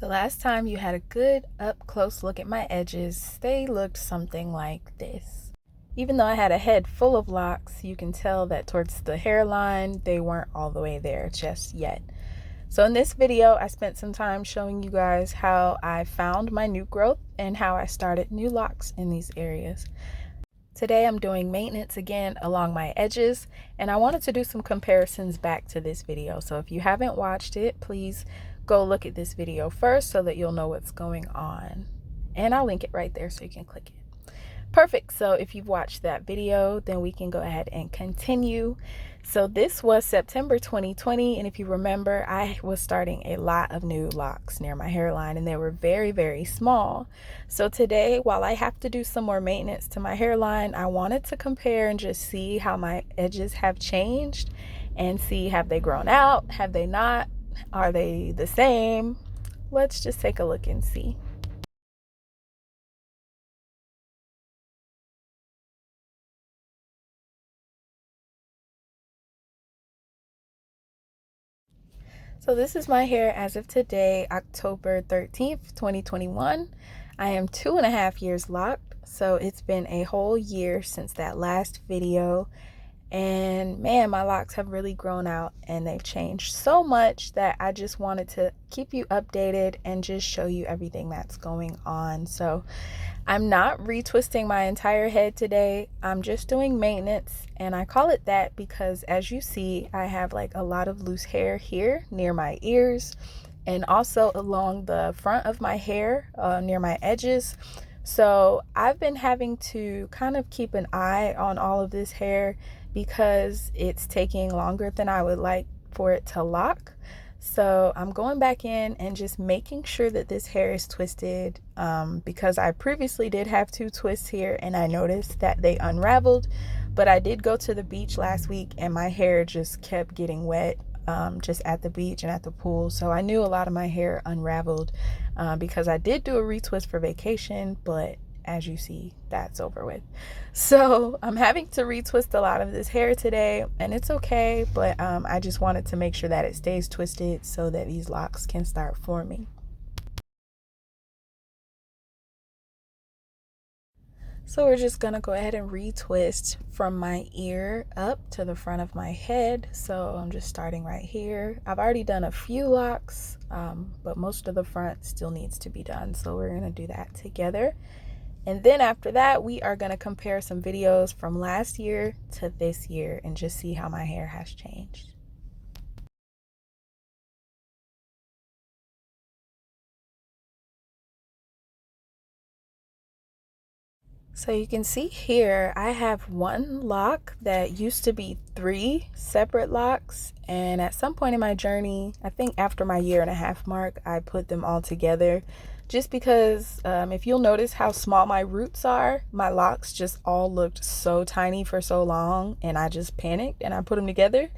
The last time you had a good up close look at my edges, they looked something like this. Even though I had a head full of locks, you can tell that towards the hairline, they weren't all the way there just yet. So in this video, I spent some time showing you guys how I found my new growth and how I started new locks in these areas. Today I'm doing maintenance again along my edges, and I wanted to do some comparisons back to this video. So if you haven't watched it, please go look at this video first so that you'll know what's going on. And I'll link it right there so you can click it. Perfect. So if you've watched that video, then we can go ahead and continue. So this was September 2020, and if you remember, I was starting a lot of new locks near my hairline, and they were very, very small. So today, while I have to do some more maintenance to my hairline, I wanted to compare and just see how my edges have changed and see, have they grown out? Have they not? Are they the same? Let's just take a look and see. So this is my hair as of today, October 13th, 2021. I am 2.5 years locked, so it's been a whole year since that last video. And man, my locks have really grown out and they've changed so much that I just wanted to keep you updated and just show you everything that's going on. So I'm not retwisting my entire head today. I'm just doing maintenance, and I call it that because as you see, I have like a lot of loose hair here near my ears and also along the front of my hair near my edges. So I've been having to kind of keep an eye on all of this hair because it's taking longer than I would like for it to lock. So I'm going back in and just making sure that this hair is twisted because I previously did have 2 twists here and I noticed that they unraveled. But I did go to the beach last week and my hair just kept getting wet just at the beach and at the pool. So I knew a lot of my hair unraveled because I did do a retwist for vacation, but as you see, that's over with. So I'm having to retwist a lot of this hair today, and it's okay, but I just wanted to make sure that it stays twisted so that these locks can start forming. So we're just gonna go ahead and retwist from my ear up to the front of my head. So I'm just starting right here. I've already done a few locks, but most of the front still needs to be done. So we're gonna do that together. And then after that, we are going to compare some videos from last year to this year and just see how my hair has changed. So you can see here, I have one lock that used to be 3 separate locks. And at some point in my journey, I think after my 1.5 year mark, I put them all together. Just because if you'll notice how small my roots are, my locks just all looked so tiny for so long and I just panicked and I put them together.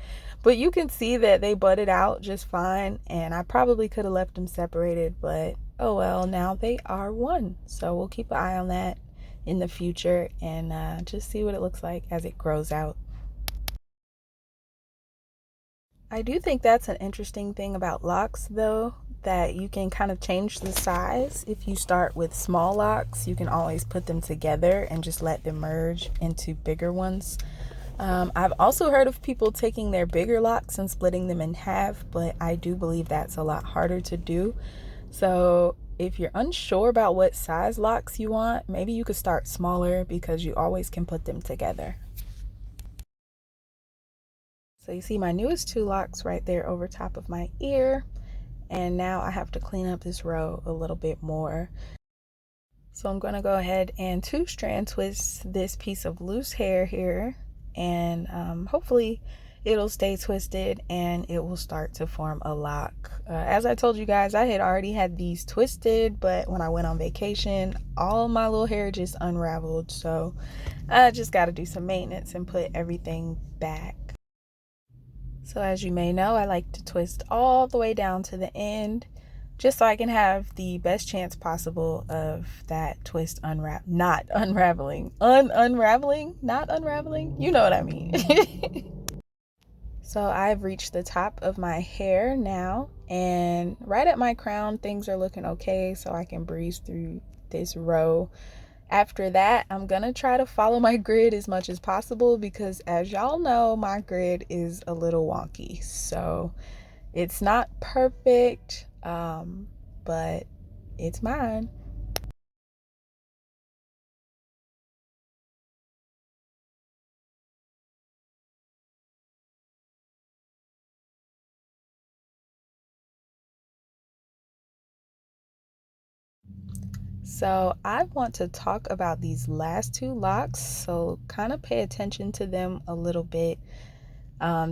But you can see that they budded out just fine, and I probably could have left them separated, but oh well, now they are one. So we'll keep an eye on that in the future and just see what it looks like as it grows out. I do think that's an interesting thing about locks though, that you can kind of change the size. If you start with small locks, you can always put them together and just let them merge into bigger ones. I've also heard of people taking their bigger locks and splitting them in half, but I do believe that's a lot harder to do. So if you're unsure about what size locks you want, maybe you could start smaller because you always can put them together. So you see my newest 2 locks right there over top of my ear. And now I have to clean up this row a little bit more. So I'm going to go ahead and 2-strand twist this piece of loose hair here. And hopefully it'll stay twisted and it will start to form a lock. As I told you guys, I had already had these twisted, but when I went on vacation, all my little hair just unraveled. So I just got to do some maintenance and put everything back. So as you may know, I like to twist all the way down to the end just so I can have the best chance possible of that twist not unraveling. Not unraveling. You know what I mean. So I've reached the top of my hair now, And right at my crown, things are looking okay, so I can breeze through this row. After that, I'm gonna try to follow my grid as much as possible because, as y'all know, my grid is a little wonky. So it's not perfect, but it's mine. So I want to talk about these last two locks, so kind of pay attention to them a little bit.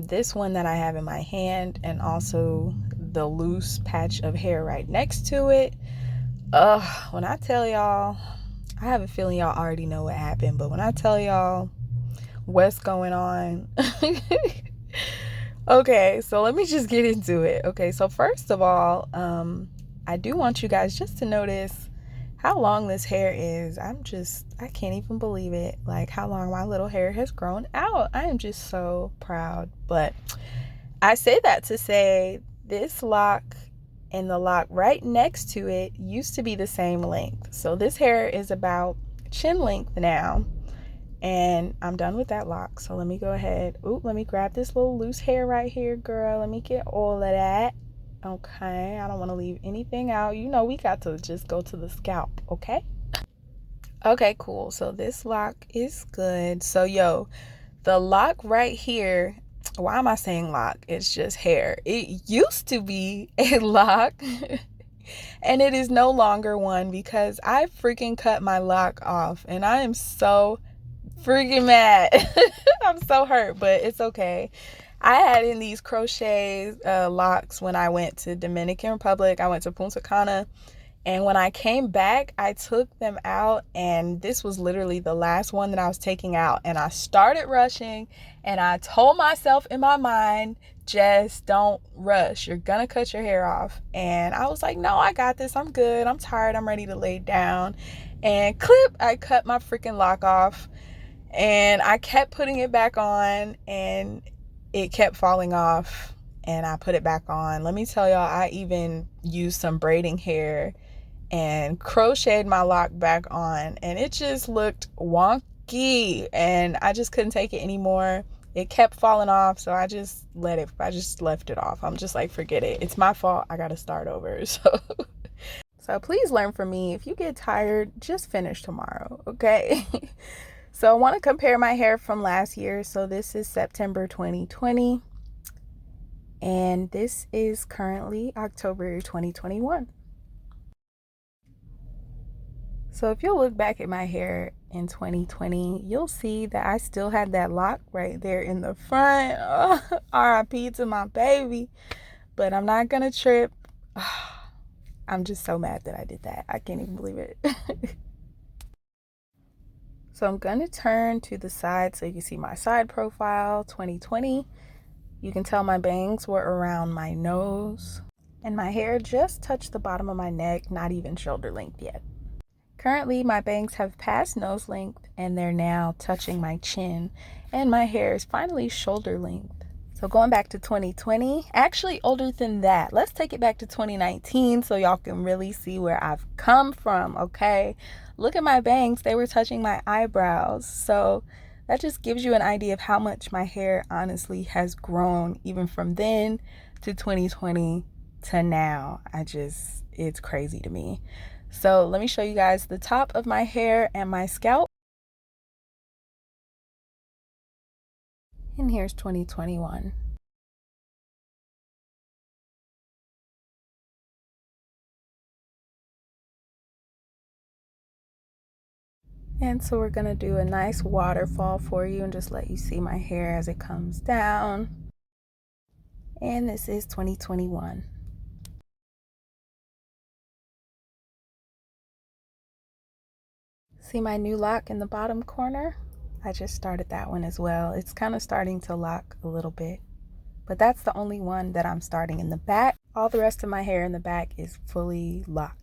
This one that I have in my hand, and also the loose patch of hair right next to it. When I tell y'all, I have a feeling y'all already know what happened, but when I tell y'all what's going on, okay, so let me just get into it. Okay, so first of all, I do want you guys just to notice how long this hair is. I can't even believe it. Like how long my little hair has grown out. I am just so proud. But I say that to say this lock and the lock right next to it used to be the same length. So this hair is about chin length now. And I'm done with that lock. So let me go ahead. Ooh, let me grab this little loose hair right here, girl. Let me get all of that. Okay, I don't want to leave anything out. You know, we got to just go to the scalp, okay? Okay, cool. So this lock is good. So, yo, the lock right here, why am I saying lock? It's just hair. It used to be a lock, and it is no longer one because I freaking cut my lock off, and I am so freaking mad. I'm so hurt, but it's okay. I had in these crochet locks when I went to Dominican Republic. I went to Punta Cana, and when I came back, I took them out, and this was literally the last one that I was taking out. And I started rushing, and I told myself in my mind, just don't rush. You're gonna cut your hair off. And I was like, no, I got this. I'm good. I'm tired. I'm ready to lay down. And clip, I cut my freaking lock off. And I kept putting it back on, and it kept falling off, and I put it back on. Let me tell y'all, I even used some braiding hair and crocheted my lock back on, and it just looked wonky, and I just couldn't take it anymore. It kept falling off, so I just left it off. I'm just like, forget it. It's my fault. I got to start over. So please learn from me. If you get tired, just finish tomorrow, okay? So I want to compare my hair from last year. So this is September 2020, and this is currently October 2021. So if you look back at my hair in 2020, you'll see that I still had that lock right there in the front. Oh, RIP to my baby. But I'm not going to trip. I'm just so mad that I did that. I can't even believe it. So I'm going to turn to the side so you can see my side profile 2020. You can tell my bangs were around my nose, and my hair just touched the bottom of my neck, not even shoulder length yet. Currently, my bangs have passed nose length, and they're now touching my chin, and my hair is finally shoulder length. So going back to 2020, actually older than that. Let's take it back to 2019 so y'all can really see where I've come from, okay? Look at my bangs. They were touching my eyebrows. So that just gives you an idea of how much my hair honestly has grown even from then to 2020 to now. It's crazy to me. So let me show you guys the top of my hair and my scalp. And here's 2021. And so we're gonna do a nice waterfall for you and just let you see my hair as it comes down. And this is 2021. See my new lock in the bottom corner? I just started that one as well. It's kind of starting to lock a little bit, but that's the only one that I'm starting in the back. All the rest of my hair in the back is fully locked.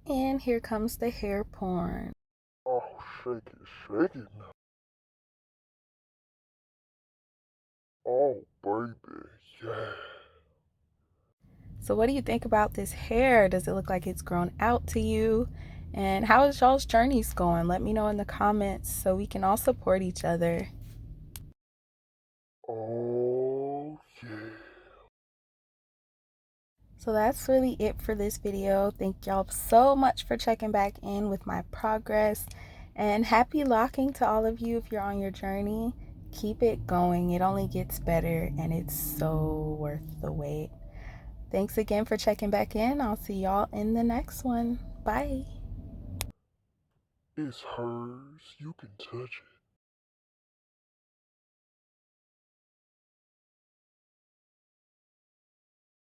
And here comes the hair porn. Oh, shake it now. Oh, baby, yeah. So what do you think about this hair? Does it look like it's grown out to you? And how is y'all's journeys going? Let me know in the comments so we can all support each other. Oh, yeah. So that's really it for this video. Thank y'all so much for checking back in with my progress. And happy locking to all of you if you're on your journey. Keep it going. It only gets better and it's so worth the wait. Thanks again for checking back in. I'll see y'all in the next one. Bye. It's hers. You can touch it.